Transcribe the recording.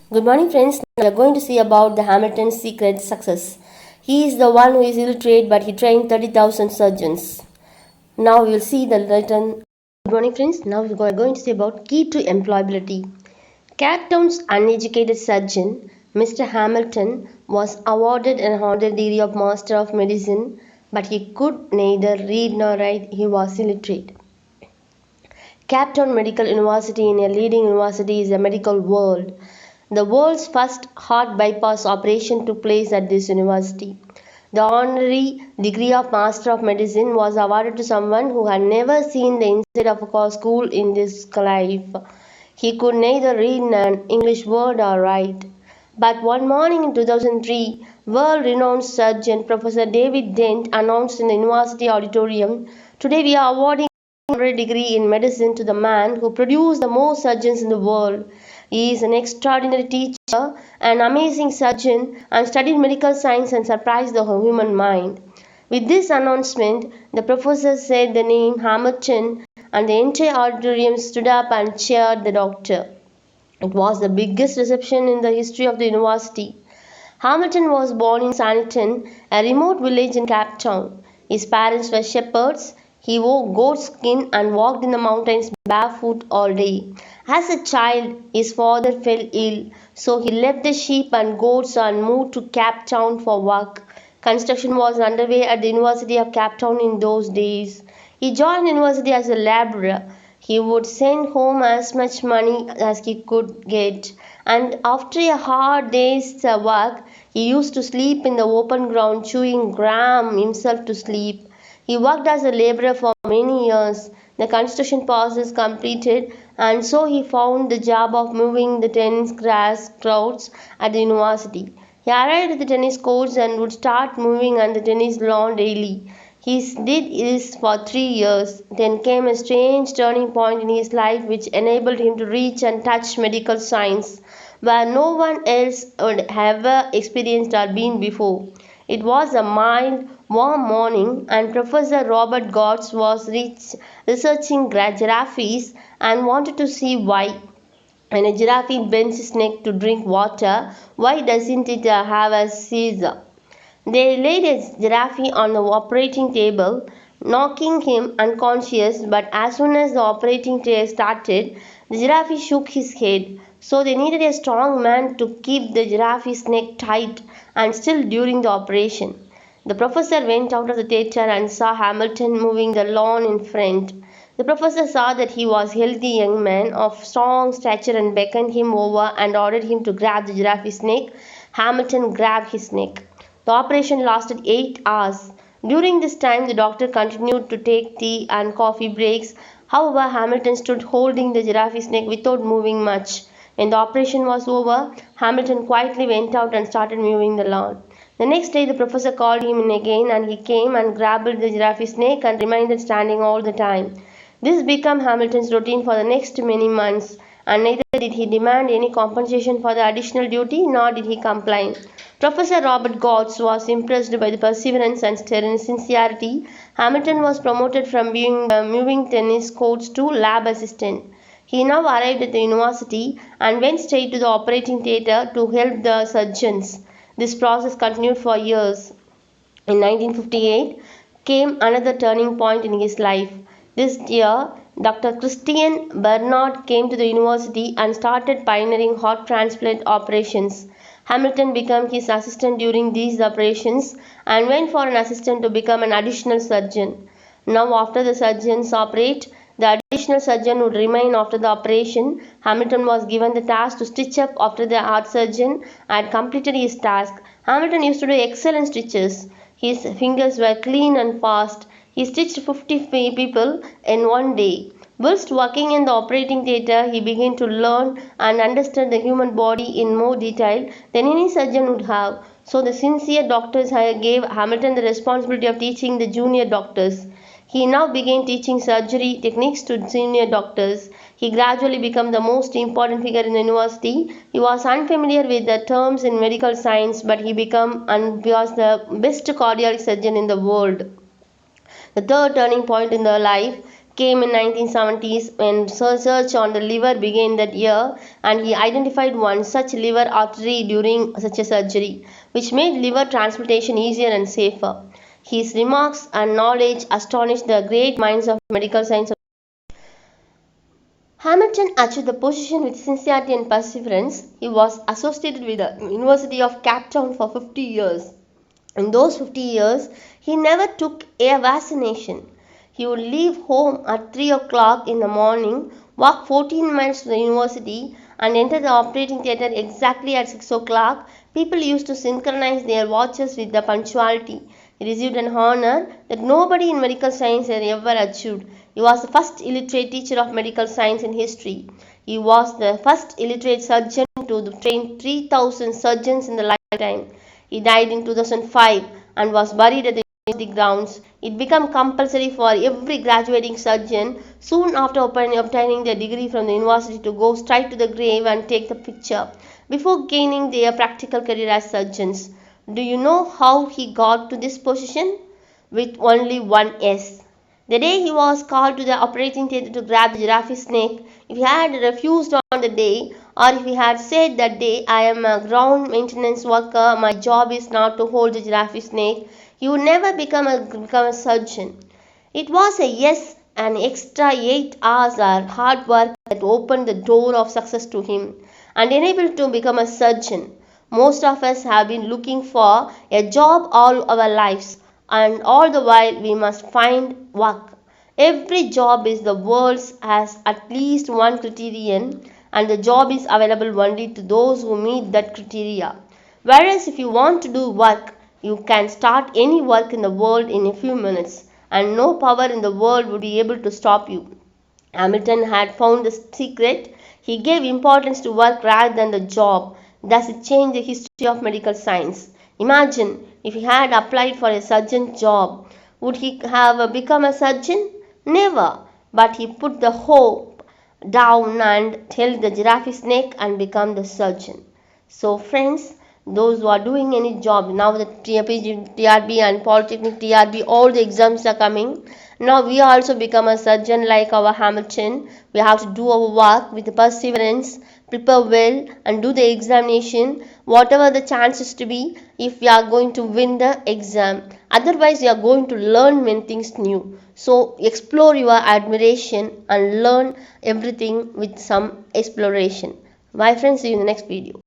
Good morning, friends. Now we are going to see about the Hamilton's secret success. He is the one who is illiterate, but he trained 30,000 surgeons. Now we will see the written. Good morning, friends. Now we are going to see about key to employability. Cape Town's uneducated surgeon, Mr. Hamilton, was awarded an honorary degree of Master of Medicine, but he could neither read nor write. He was illiterate. Cape Town Medical University, in a leading university, is a medical world. The world's first heart bypass operation took place at this university. The honorary degree of Master of Medicine was awarded to someone who had never seen the inside of a school in his life. He could neither read an English word or write. But one morning in 2003, world-renowned surgeon Professor David Dent announced in the university auditorium, "Today we are awarding honorary degree in medicine to the man who produced the most surgeons in the world. He is an extraordinary teacher, an amazing surgeon, and studied medical science and surprised the human mind." With this announcement, the professor said the name Hamilton, and the entire auditorium stood up and cheered the doctor. It was the biggest reception in the history of the university. Hamilton was born in Sanniton, a remote village in Cape Town. His parents were shepherds. He wore goat skin and walked in the mountains barefoot all day. As a child, his father fell ill, so he left the sheep and goats and moved to Cape Town for work. Construction was underway at the University of Cape Town in those days. He joined the university as a laborer. He would send home as much money as he could get, and after a hard day's work, he used to sleep in the open ground, chewing gram himself to sleep. He worked as a laborer for many years. The construction process completed, and so he found the job of moving the tennis grass crowds at the university. He arrived at the tennis courts and would start moving on the tennis lawn daily. He did this for 3 years. Then came a strange turning point in his life which enabled him to reach and touch medical science where no one else had ever experienced or been before. It was a mild, warm morning, and Professor Robert Gotts was researching giraffes and wanted to see why. When a giraffe bends its neck to drink water, why doesn't it have a seizure? They laid a giraffe on the operating table, knocking him unconscious, but as soon as the operating started, the giraffe shook his head. So they needed a strong man to keep the giraffe's neck tight and still during the operation. The professor went out of the theatre and saw Hamilton moving the lawn in front. The professor saw that he was a healthy young man of strong stature and beckoned him over and ordered him to grab the giraffe's neck. Hamilton grabbed his neck. The operation lasted 8 hours. During this time, the doctor continued to take tea and coffee breaks. However, Hamilton stood holding the giraffe's neck without moving much. When the operation was over, Hamilton quietly went out and started mowing the lawn. The next day, the professor called him in again, and he came and grabbed the giraffe's neck and remained standing all the time. This became Hamilton's routine for the next many months, and neither did he demand any compensation for the additional duty nor did he complain. Professor Robert Gotts was impressed by the perseverance and sincerity. Hamilton was promoted from being moving tennis courts to lab assistant. He now arrived at the university and went straight to the operating theatre to help the surgeons. This process continued for years. In 1958 came another turning point in his life. This year, Dr. Christian Bernard came to the university and started pioneering heart transplant operations. Hamilton became his assistant during these operations and went for an assistant to become an additional surgeon. Now, after the surgeons operate, the additional surgeon would remain after the operation. Hamilton was given the task to stitch up after the heart surgeon had completed his task. Hamilton used to do excellent stitches. His fingers were clean and fast. He stitched 50 people in one day. Whilst working in the operating theatre, he began to learn and understand the human body in more detail than any surgeon would have. So the sincere doctors gave Hamilton the responsibility of teaching the junior doctors. He now began teaching surgery techniques to senior doctors. He gradually became the most important figure in the university. He was unfamiliar with the terms in medical science, but he became and was the best cardiac surgeon in the world. The third turning point in their life came in 1970s when research on the liver began that year, and he identified one such liver artery during such a surgery, which made liver transplantation easier and safer. His remarks and knowledge astonished the great minds of medical science. Hamilton achieved the position with sincerity and perseverance. He was associated with the University of Cape Town for 50 years. In those 50 years, he never took a vaccination. He would leave home at 3 o'clock in the morning, walk 14 miles to the university, and enter the operating theatre exactly at 6 o'clock. People used to synchronize their watches with the punctuality. He received an honor that nobody in medical science had ever achieved. He was the first illiterate teacher of medical science in history. He was the first illiterate surgeon to train 3,000 surgeons in the lifetime. He died in 2005 and was buried at the university grounds. It became compulsory for every graduating surgeon soon after obtaining their degree from the university to go straight to the grave and take the picture before gaining their practical career as surgeons. Do you know how he got to this position? With only one S. The day he was called to the operating theatre to grab the giraffe snake, if he had refused on the day, or if he had said that day, I am a ground maintenance worker, my job is not to hold the giraffe snake, he would never become a surgeon. It was a yes, an extra 8 hours of hard work that opened the door of success to him and enabled him to become a surgeon. Most of us have been looking for a job all our lives, and all the while we must find work. Every job in the world has at least one criterion, and the job is available only to those who meet that criteria. Whereas if you want to do work, you can start any work in the world in a few minutes, and no power in the world would be able to stop you. Hamilton had found the secret. He gave importance to work rather than the job. Thus, it changed the history of medical science. Imagine if he had applied for a surgeon job. Would he have become a surgeon? Never. But he put the hope down and held the giraffe snake and became the surgeon. So, friends, those who are doing any job now, the TRB and Polytechnic TRB, all the exams are coming. Now we also become a surgeon like our Hamilton. We have to do our work with perseverance, prepare well, and do the examination, whatever the chances to be, if we are going to win the exam. Otherwise, we are going to learn many things new. So explore your admiration and learn everything with some exploration. Bye friends, see you in the next video.